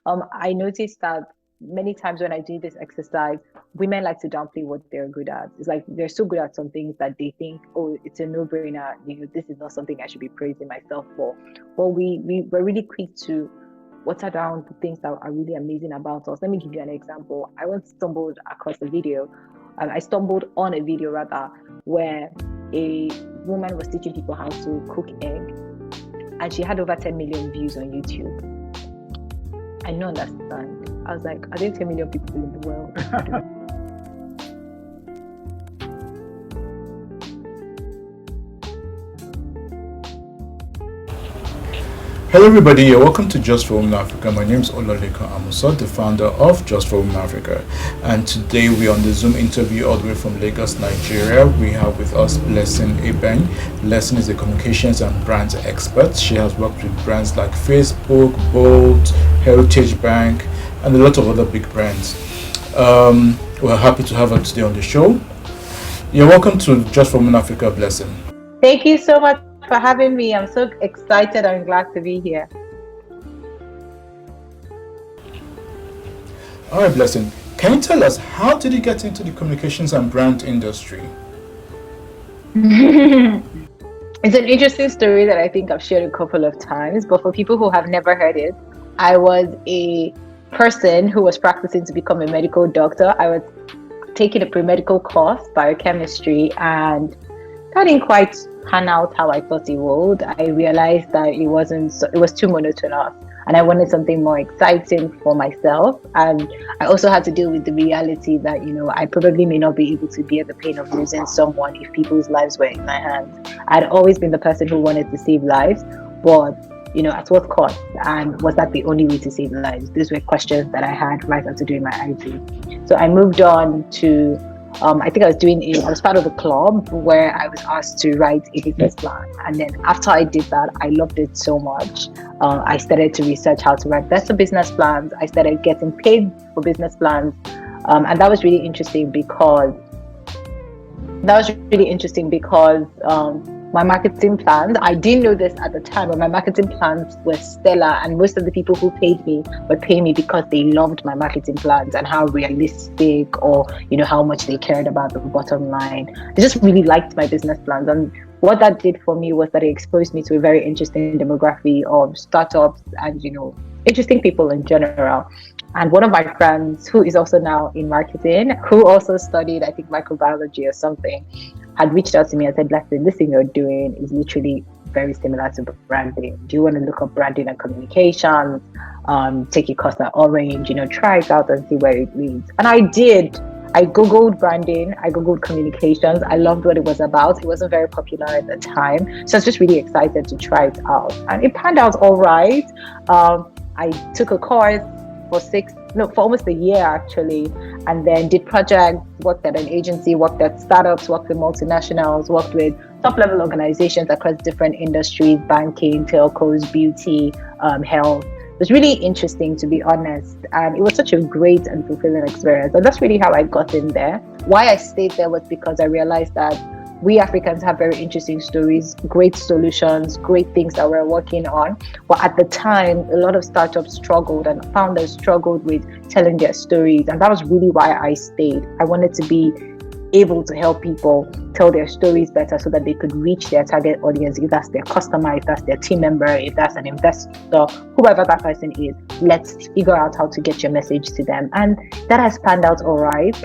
I noticed that many times when I do this exercise, women like to downplay what they're good at. It's like they're so good at some things that they think, oh, it's a no-brainer. This is not something I should be praising myself for. But we're really quick to water down the things that are really amazing about us. Let me give you an example. I once stumbled across a video. I stumbled on a video rather where a woman was teaching people how to cook egg, and she had over 10 million views on YouTube. I don't understand. I was like, are there 10 million people in the world? Hello everybody, you're welcome to Just for Women Africa. My name is Olalekan Amusa, the founder of Just for Women Africa. And today we're on the Zoom interview all the way from Lagos, Nigeria. We have with us Blessing Abeng. Blessing is a communications and brands expert. She has worked with brands like Facebook, Bolt, Heritage Bank, and a lot of other big brands. We're happy to have her today on the show. You're welcome to Just for Women Africa, Blessing. Thank you so much for having me. I'm so excited and glad to be here. All right, Blessing. Can you tell us, how did you get into the communications and brand industry? It's an interesting story that I think I've shared a couple of times, but for people who have never heard it, I was a person who was practicing to become a medical doctor. I was taking a pre-medical course, biochemistry, and that didn't quite pan out how I thought it would. I realized that it was too monotonous, and I wanted something more exciting for myself. And I also had to deal with the reality that, I probably may not be able to bear the pain of losing someone if people's lives were in my hands. I'd always been the person who wanted to save lives, but at what cost? And was that the only way to save lives? These were questions that I had right after doing my IT. So I moved on to I think I was part of a club where I was asked to write a business plan. And then after I did that, I loved it so much. I started to research how to write better business plans. I started getting paid for business plans. And that was really interesting because my marketing plans, I didn't know this at the time, but my marketing plans were stellar, and most of the people who paid me were paying me because they loved my marketing plans and how realistic or how much they cared about the bottom line. They just really liked my business plans, and what that did for me was that it exposed me to a very interesting demography of startups and interesting people in general. And one of my friends, who is also now in marketing, who also studied, I think, microbiology or something, had reached out to me and said, "Listen, this thing you're doing is literally very similar to branding. Do you want to look up branding and communications? Take a course at Orange, try it out and see where it leads." And I did. I Googled branding, I Googled communications. I loved what it was about. It wasn't very popular at the time. So I was just really excited to try it out. And it panned out all right. I took a course for almost a year actually, and then did projects, worked at an agency, worked at startups, worked with multinationals, worked with top level organizations across different industries, banking, telcos, beauty, health. It was really interesting, to be honest, and it was such a great and fulfilling experience. And that's really how I got in there. Why I stayed there was because I realized that we Africans have very interesting stories, great solutions, great things that we're working on. But at the time, a lot of startups struggled and founders struggled with telling their stories. And that was really why I stayed. I wanted to be able to help people tell their stories better so that they could reach their target audience. If that's their customer, if that's their team member, if that's an investor, whoever that person is, let's figure out how to get your message to them. And that has panned out all right.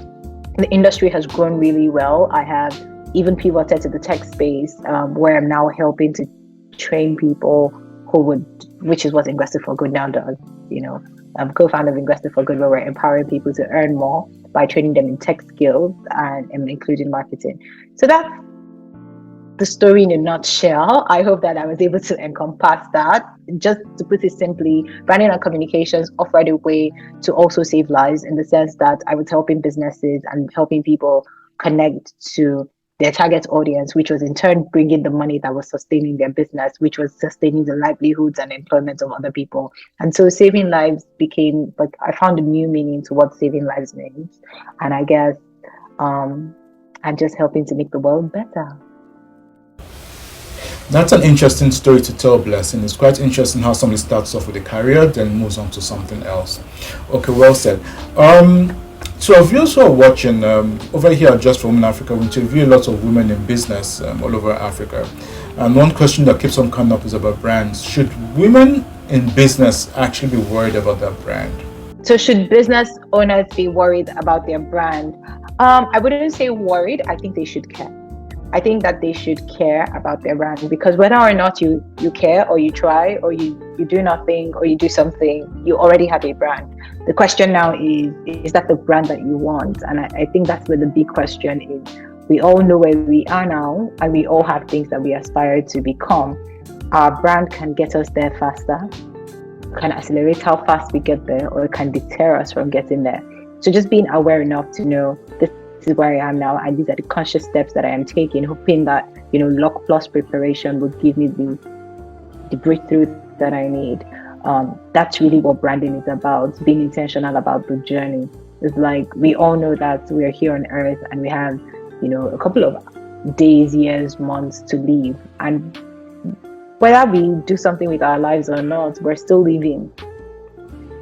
The industry has grown really well. I have even pivoted to the tech space, where I'm now helping to train people which is what Invested for Good now does. I'm co-founder of Invested for Good, where we're empowering people to earn more by training them in tech skills and including marketing. So that's the story in a nutshell. I hope that I was able to encompass that. Just to put it simply, branding and communications offered a way to also save lives, in the sense that I was helping businesses and helping people connect to their target audience, which was in turn bringing the money that was sustaining their business, which was sustaining the livelihoods and employment of other people. And so saving lives became, like, I found a new meaning to what saving lives means. And I guess I'm just helping to make the world better. That's an interesting story to tell, Blessing. It's quite interesting how somebody starts off with a career, then moves on to something else. Okay, well said. So, if you also are watching over here at Just for Women Africa, we interview lots of women in business all over Africa. And one question that keeps on coming up is about brands. Should women in business actually be worried about their brand? So should business owners be worried about their brand? I wouldn't say worried. I think they should care. I think that they should care about their brand, because whether or not you care, or you try, or you do nothing, or you do something, you already have a brand. The question now is that the brand that you want? And I think that's where the big question is. We all know where we are now, and we all have things that we aspire to become. Our brand can get us there faster, can accelerate how fast we get there, or it can deter us from getting there. So just being aware enough to know this is where I am now, and these are the conscious steps that I am taking, hoping that luck plus preparation will give me the breakthrough that I need. That's really what branding is about, being intentional about the journey. It's like we all know that we are here on earth and we have a couple of days, years, months to live, and whether we do something with our lives or not, we're still living.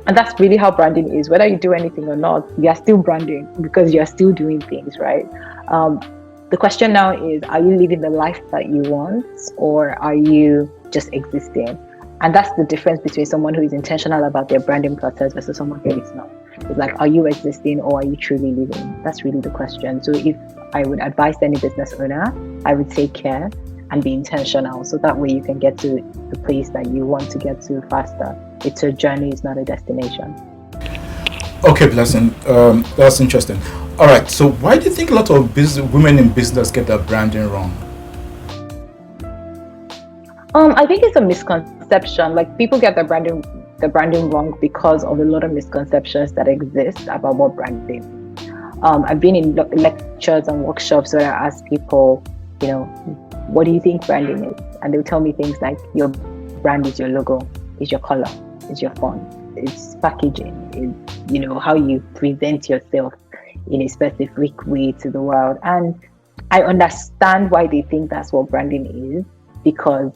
And that's really how branding is. Whether you do anything or not, you are still branding, because you are still doing things, right? The question now is, are you living the life that you want, or are you just existing? And that's the difference between someone who is intentional about their branding process versus someone who is not. It's like, are you existing, or are you truly living? That's really the question. So if I would advise any business owner, I would say care and be intentional, so that way you can get to the place that you want to get to faster. It's a journey, it's not a destination. Okay, Blessing, that's interesting. All right, so why do you think a lot of women in business get their branding wrong? I think it's a misconception. Like, people get their branding wrong because of a lot of misconceptions that exist about what branding is. I've been in lectures and workshops where I ask people, what do you think branding is? And they'll tell me things like, your brand is your logo, is your color, is your font, it's packaging, it's how you present yourself in a specific way to the world. And I understand why they think that's what branding is, because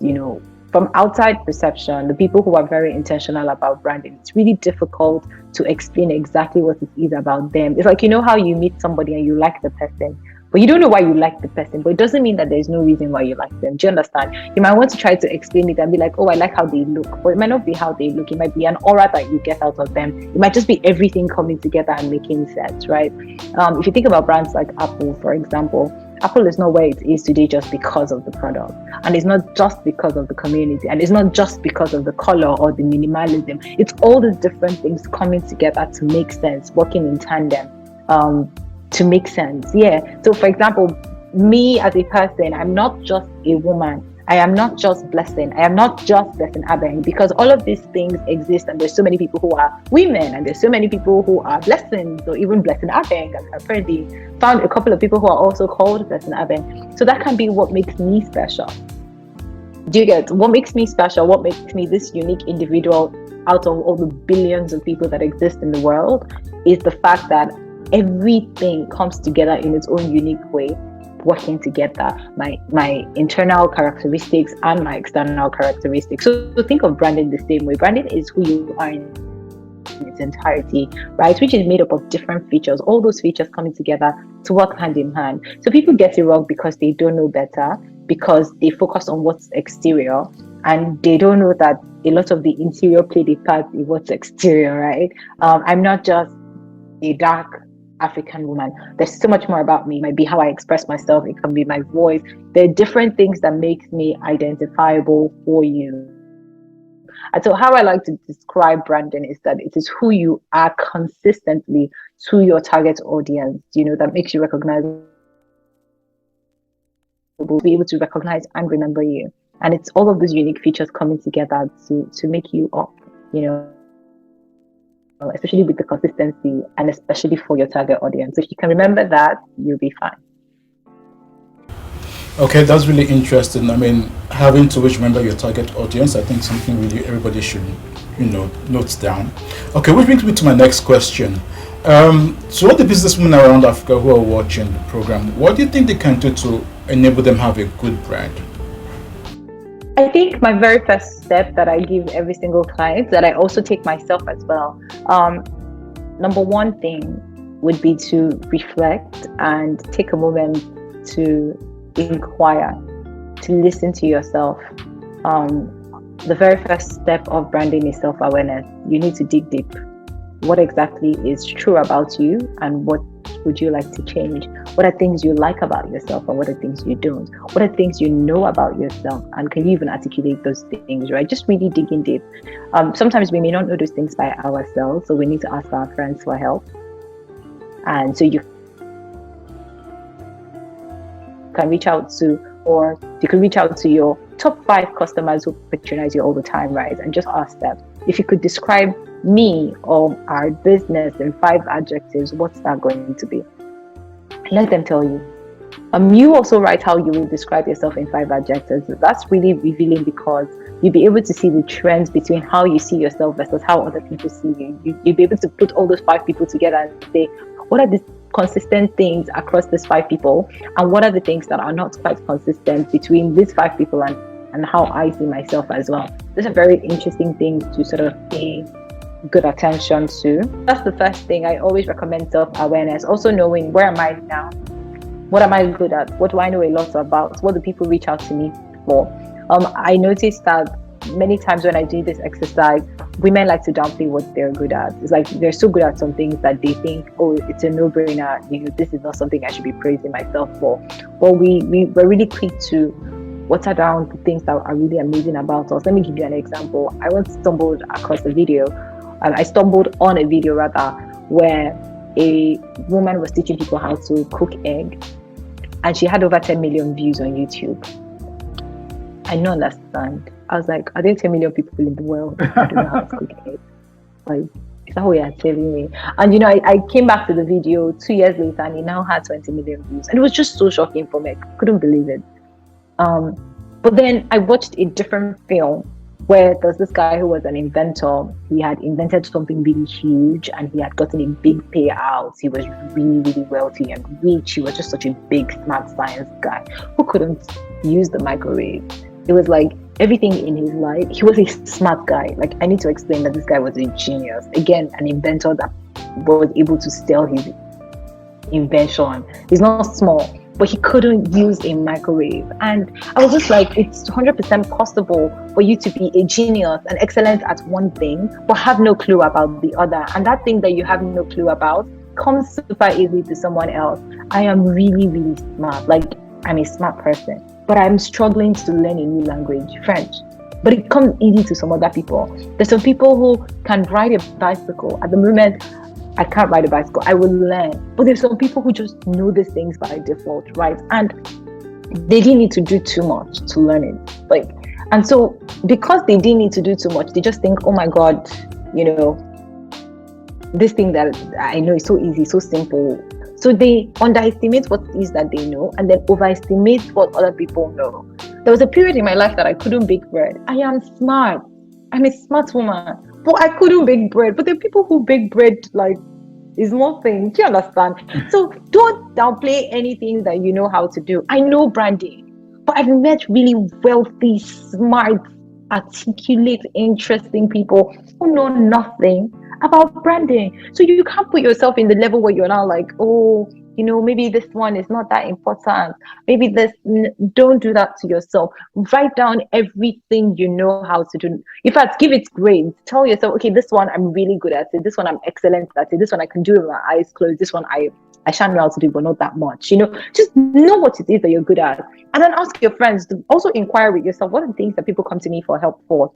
from outside perception, the people who are very intentional about branding, it's really difficult to explain exactly what it is about them. It's like, how you meet somebody and you like the person, but you don't know why you like the person, but it doesn't mean that there's no reason why you like them. Do you understand? You might want to try to explain it and be like, oh, I like how they look, but it might not be how they look. It might be an aura that you get out of them. It might just be everything coming together and making sense, right? If you think about brands like Apple, for example, Apple is not where it is today just because of the product, and it's not just because of the community, and it's not just because of the color or the minimalism. It's all these different things coming together to make sense, working in tandem to make sense. Yeah. So for example, me as a person, I'm not just a woman. I am not just Blessing. I am not just Blessing Abeng, because all of these things exist, and there's so many people who are women, and there's so many people who are Blessings, or even Blessing Abeng. And I've already found a couple of people who are also called Blessing Abeng. So that can be what makes me special. Do you get what makes me special? What makes me this unique individual out of all the billions of people that exist in the world is the fact that everything comes together in its own unique way, working together, my internal characteristics and my external characteristics. So think of branding the same way. Branding is who you are in its entirety, right? Which is made up of different features, all those features coming together to work hand in hand. So people get it wrong because they don't know better, because they focus on what's exterior, and they don't know that a lot of the interior played a part in what's exterior, right? I'm not just a dark African woman. There's so much more about me. It might be how I express myself. It can be my voice. There are different things that make me identifiable for you. And so how I like to describe branding is that it is who you are consistently to your target audience, that makes you recognizable, be able to recognize and remember you. And it's all of those unique features coming together to make you up, especially with the consistency, and especially for your target audience. If you can remember that, you'll be fine. Okay, that's really interesting. I mean, having to always remember your target audience, I think something really everybody should, note down. Okay, which brings me to my next question. So all the businesswomen around Africa who are watching the program, what do you think they can do to enable them have a good brand? I think my very first step that I give every single client, that I also take myself as well. Number one thing would be to reflect and take a moment to inquire, to listen to yourself. The very first step of branding is self-awareness. You need to dig deep. What exactly is true about you, and what would you like to change? What are things you like about yourself, and what are things you don't? What are things you know about yourself, and can you even articulate those things, right? Just really digging deep. Sometimes we may not know those things by ourselves, so we need to ask our friends for help. And so you can reach out to, or you can reach out to your top 5 customers who patronize you all the time, right? And just ask them, if you could describe me or our business in 5 adjectives, what's that going to be? Let them tell you. You also write how you will describe yourself in 5 adjectives. That's really revealing, because you'll be able to see the trends between how you see yourself versus how other people see you. You'll be able to put all those 5 people together and say, what are the consistent things across these 5 people, and what are the things that are not quite consistent between these 5 people and how I see myself as well. These are very interesting things to sort of pay good attention to. That's the first thing. I always recommend self-awareness. Also knowing, where am I now? What am I good at? What do I know a lot about? What do people reach out to me for? I noticed that many times when I do this exercise, women like to downplay what they're good at. It's like they're so good at some things that they think, oh, it's a no-brainer. This is not something I should be praising myself for. But we're really quick to water down the things that are really amazing about us. Let me give you an example. I once stumbled across a video, and I stumbled on a video rather, where a woman was teaching people how to cook egg, and she had over 10 million views on YouTube. I don't understand. I was like, are there 10 million people in the world who don't know how to cook egg? Like, is that what you're telling me? And I came back to the video 2 years later, and it now had 20 million views, and it was just so shocking for me. I couldn't believe it. But then I watched a different film where there's this guy who was an inventor. He had invented something really huge, and he had gotten a big payout. He was really, really wealthy and rich. He was just such a big, smart science guy who couldn't use the microwave. It was like everything in his life. He was a smart guy. Like, I need to explain that this guy was a genius. Again, an inventor that was able to sell his invention. He's not small, but he couldn't use a microwave. And I was just like, it's 100% possible for you to be a genius and excellent at one thing, but have no clue about the other. And that thing that you have no clue about comes super easily to someone else. I am really, really smart. Like, I'm a smart person, but I'm struggling to learn a new language, French. But it comes easy to some other people. There's some people who can ride a bicycle. At the moment, I can't ride a bicycle. I will learn. But there's some people who just know these things by default, right? And they didn't need to do too much to learn it. And so because they didn't need to do too much, they just think, oh my God, this thing that I know is so easy, so simple. So they underestimate what it is that they know, and then overestimate what other people know. There was a period in my life that I couldn't bake bread. I am smart. I'm a smart woman, but I couldn't bake bread. But the people who bake bread, like, is nothing. Do you understand? So don't downplay anything that you know how to do. I know branding, but I've met really wealthy, smart, articulate, interesting people who know nothing about branding. So you can't put yourself in the level where you're now like, oh, maybe this one is not that important. Maybe don't do that to yourself. Write down everything you know how to do. In fact, give it grades. Tell yourself, okay, this one I'm really good at it. This one I'm excellent at it. This one I can do with my eyes closed. This one I shan't know how to do, but not that much. Just know what it is that you're good at. And then ask your friends to also inquire with yourself, what are the things that people come to me for help for?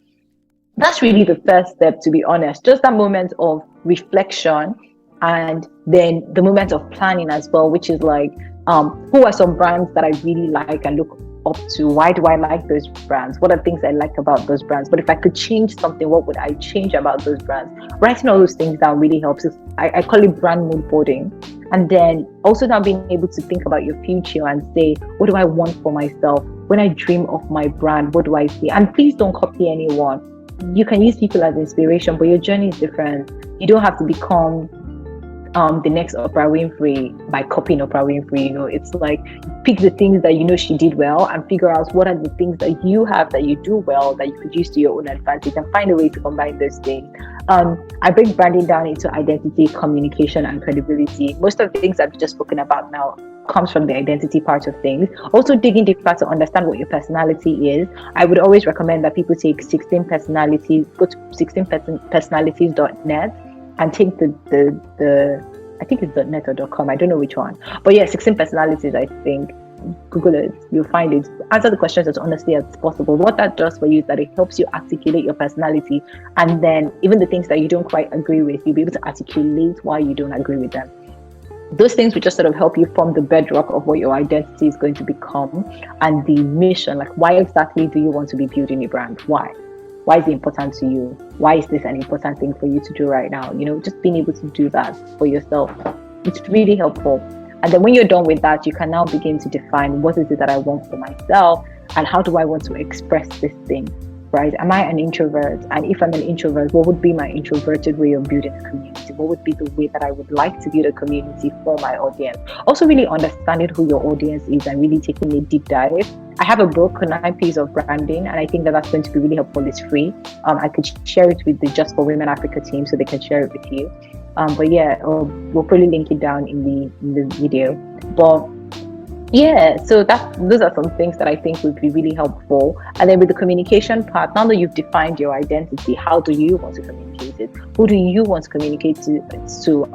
That's really the first step, to be honest. Just that moment of reflection, and then the moment of planning as well, which is like, who are some brands that I really like and look up to? Why do I like those brands? What are things I like about those brands? But if I could change something, what would I change about those brands? Writing all those things down really helps. I call it brand mood boarding. And then also now being able to think about your future and say, what do I want for myself? When I dream of my brand, what do I see? And please don't copy anyone. You can use people as inspiration, but your journey is different. You don't have to become the next Oprah Winfrey by copying Oprah Winfrey. It's like pick the things that she did well and figure out what are the things that you have that you do well that you could use to your own advantage and find a way to combine those things. I break branding down into identity, communication, and credibility. Most of the things I've just spoken about now comes from the identity part of things. Also digging deeper to understand what your personality is. I would always recommend that people take 16 personalities, go to 16personalities.net and take the I think it's .net or .com, I don't know which one. But yeah, 16 personalities, I think. Google it, you'll find it. Answer the questions as honestly as possible. What that does for you is that it helps you articulate your personality, and then even the things that you don't quite agree with, you'll be able to articulate why you don't agree with them. Those things will just sort of help you form the bedrock of what your identity is going to become and the mission. Like, why exactly do you want to be building a brand? Why is it important to you? Why is this an important thing for you to do right now? Just being able to do that for yourself, it's really helpful. And then when you're done with that, you can now begin to define what is it that I want for myself and how do I want to express this thing, right? Am I an introvert? And if I'm an introvert, what would be my introverted way of building a community? What would be the way that I would like to build a community for my audience? Also really understanding who your audience is and really taking a deep dive. I have a book, 9 P's of Branding, and I think that that's going to be really helpful. It's free. I could share it with the Just for Women Africa team so they can share it with you. But yeah, we'll probably link it down in the video. But yeah, so those are some things that I think would be really helpful. And then with the communication part, now that you've defined your identity, how do you want to communicate it? Who do you want to communicate to?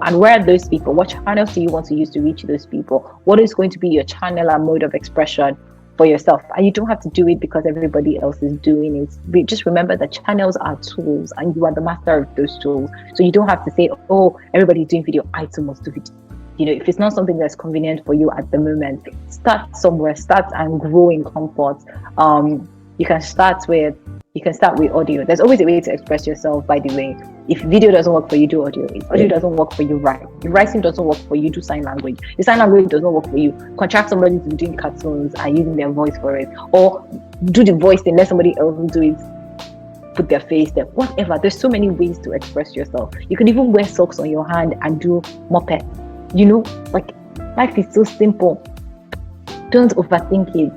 And where are those people? What channels do you want to use to reach those people? What is going to be your channel and mode of expression for yourself? And you don't have to do it because everybody else is doing it. But just remember that channels are tools and you are the master of those tools. So you don't have to say, oh, everybody's doing video, I too must do video. If it's not something that's convenient for you at the moment, start somewhere, start and grow in comfort. You can start with audio. There's always a way to express yourself, by the way. If video doesn't work for you, do audio. If audio doesn't work for you, write. If writing doesn't work for you, do sign language. If sign language doesn't work for you, contract somebody to be doing cartoons and using their voice for it. Or do the voice and let somebody else do it, put their face there, whatever. There's so many ways to express yourself. You can even wear socks on your hand and do moped. Like, life is so simple. Don't overthink it.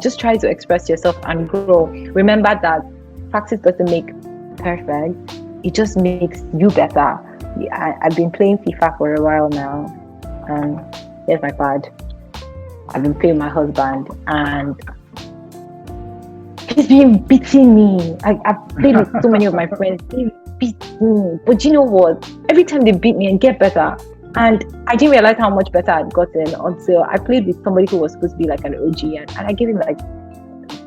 Just try to express yourself and grow. Remember that practice doesn't make perfect. It just makes you better. I've been playing FIFA for a while now. Here's my card. I've been playing my husband and he's been beating me. I've played with so many of my friends. They beat me. But you know what? Every time they beat me, I get better. And I didn't realize how much better I'd gotten until I played with somebody who was supposed to be like an OG, and I gave him like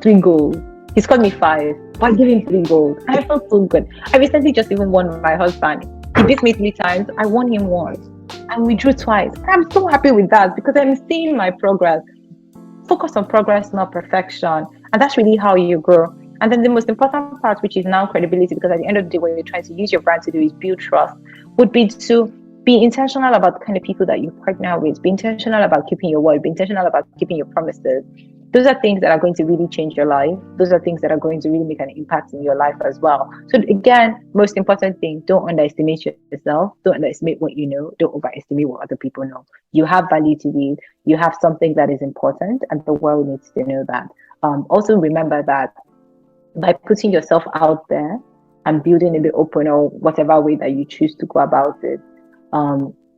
3 goals. He scored me 5, but I gave him 3 goals. And I felt so good. I recently just even won my husband. He beat me 3 times. I won him once. And we drew twice. And I'm so happy with that because I'm seeing my progress. Focus on progress, not perfection. And that's really how you grow. And then the most important part, which is now credibility, because at the end of the day, what you're trying to use your brand to do is build trust, would be to be intentional about the kind of people that you partner with. Be intentional about keeping your word. Be intentional about keeping your promises. Those are things that are going to really change your life. Those are things that are going to really make an impact in your life as well. So again, most important thing, don't underestimate yourself. Don't underestimate what you know. Don't overestimate what other people know. You have value to give. You have something that is important, and the world needs to know that. Also remember that by putting yourself out there and building in the open or whatever way that you choose to go about it,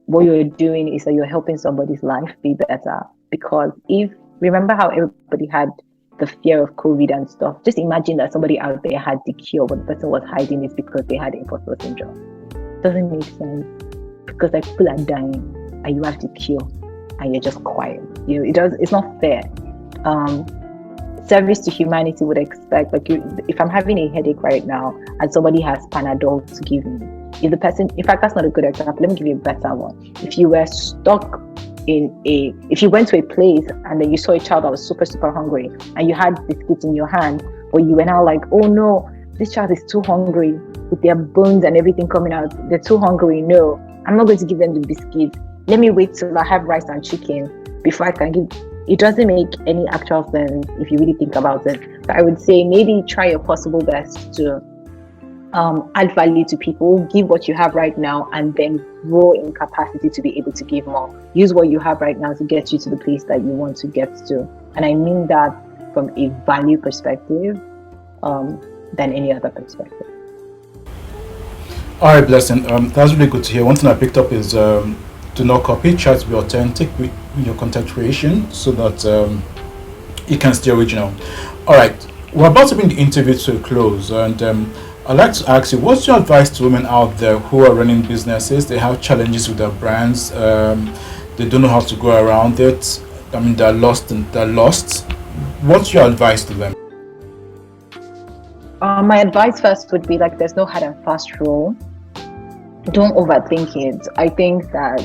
what you're doing is that you're helping somebody's life be better. Because remember how everybody had the fear of COVID and stuff, just imagine that somebody out there had the cure, but the person was hiding it because they had imposter syndrome. Doesn't make sense, because like people are dying and you have the cure and you're just quiet. It's not fair. Service to humanity would expect, like, if I'm having a headache right now and somebody has Panadol to give me, in fact, that's not a good example. Let me give you a better one. If you were stuck if you went to a place and then you saw a child that was super, super hungry and you had biscuits in your hand, but you were now like, oh no, this child is too hungry with their bones and everything coming out. They're too hungry. No, I'm not going to give them the biscuits. Let me wait till I have rice and chicken before I can give. It doesn't make any actual sense if you really think about it. So I would say maybe try your possible best to add value to people, give what you have right now, and then grow in capacity to be able to give more. Use what you have right now to get you to the place that you want to get to. And I mean that from a value perspective than any other perspective. All right, Blessing. That's really good to hear. One thing I picked up is do not copy. Try to be authentic with your content creation so that it can stay original. All right, we're about to bring the interview to a close, and I'd like to ask you, what's your advice to women out there who are running businesses? They have challenges with their brands. They don't know how to go around it. I mean, they're lost. What's your advice to them? My advice first would be like, there's no hard and fast rule. Don't overthink it. I think that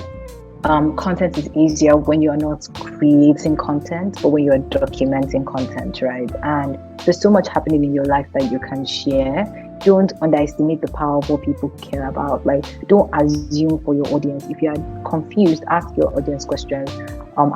content is easier when you're not creating content, but when you're documenting content, right? And there's so much happening in your life that you can share. Don't underestimate the power of what people care about. Like, don't assume for your audience. If you are confused, ask your audience questions.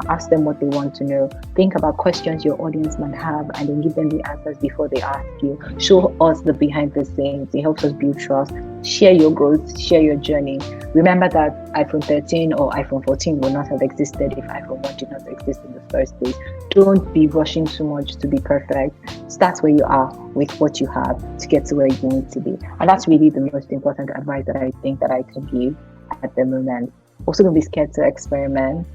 Ask them what they want to know. Think about questions your audience might have and then give them the answers before they ask you. Show us the behind the scenes. It helps us build trust. Share your growth, share your journey. Remember that iPhone 13 or iPhone 14 would not have existed if iPhone 1 did not exist in the first place. Don't be rushing too much to be perfect. Start where you are with what you have to get to where you need to be. And that's really the most important advice that I think that I can give at the moment. Also, don't be scared to experiment.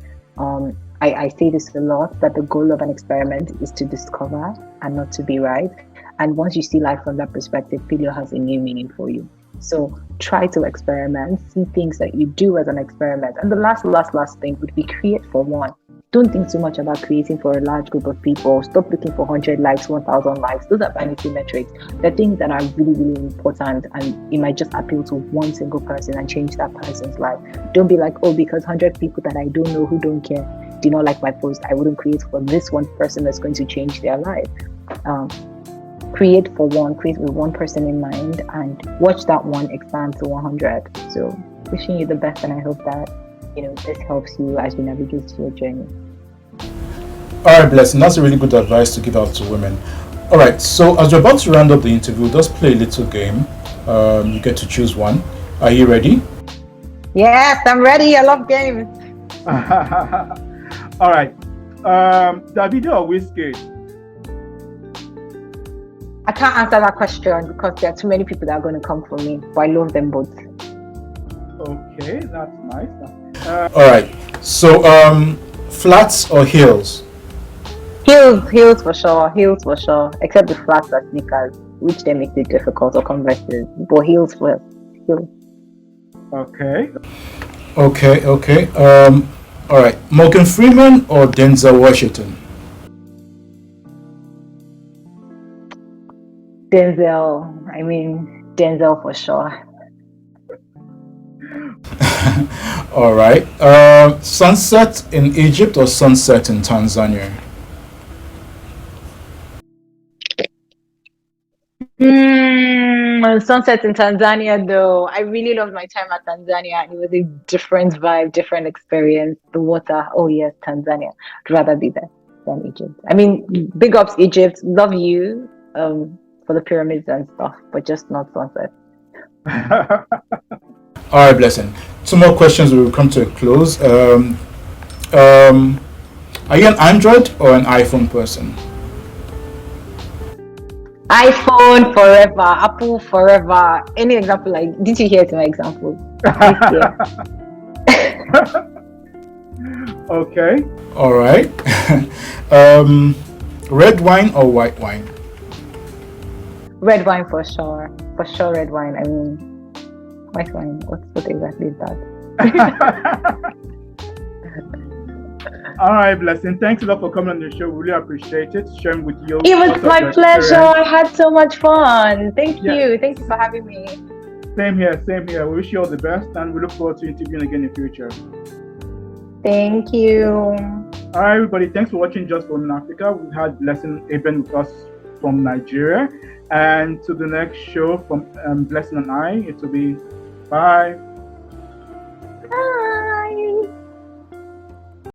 I say this a lot, that the goal of an experiment is to discover and not to be right. And once you see life from that perspective, failure has a new meaning for you. So try to experiment, see things that you do as an experiment. And the last thing would be create for one. Don't think too much about creating for a large group of people. Stop looking for 100 likes, 1,000 likes. Those are vanity metrics. They're things that are really, really important, and it might just appeal to one single person and change that person's life. Don't be like, oh, because 100 people that I don't know who don't care do not like my post, I wouldn't create for this one person that's going to change their life. Create for one, create with one person in mind, and watch that one expand to 100. So wishing you the best, and I hope that this helps you as you navigate your journey. All right, Blessing, that's a really good advice to give out to women. All right, so as we're about to round up the interview, just play a little game. You get to choose one. Are you ready? Yes, I'm ready. I love games. All right. Davido or Whiskey? I can't answer that question because there are too many people that are going to come for me, but I love them both. Okay, that's nice. All right. So, flats or heels? Heels for sure. Heels for sure. Except the flats are sneakers, which then makes it difficult, or Converses. But heels first. Heels. Okay. All right. Morgan Freeman or Denzel Washington? Denzel for sure. All right. Sunset in Egypt or sunset in Tanzania? Sunset in Tanzania, though. I really loved my time at Tanzania. It was a different vibe, different experience. The water. Oh yes, Tanzania. I'd rather be there than Egypt. Big ups Egypt. Love you for the pyramids and stuff, but just not sunset. All right, Blessing. Two more questions. We will come to a close. Are you an Android or an iPhone person? iPhone forever, Apple forever. Any example? Like, did you hear my example? Okay. All right. Red wine or white wine? Red wine for sure. For sure, red wine. White wine. What exactly is that? All right, Blessing. Thanks a lot for coming on the show. Really appreciate it. Sharing with you. It was my pleasure. I had so much fun. Thank you. Thank you for having me. Same here. We wish you all the best, and we look forward to interviewing again in the future. Thank you. All right, everybody. Thanks for watching Just for Women Africa. We had Blessing Abeng with us from Nigeria. And to the next show from Blessing and I, it will be bye.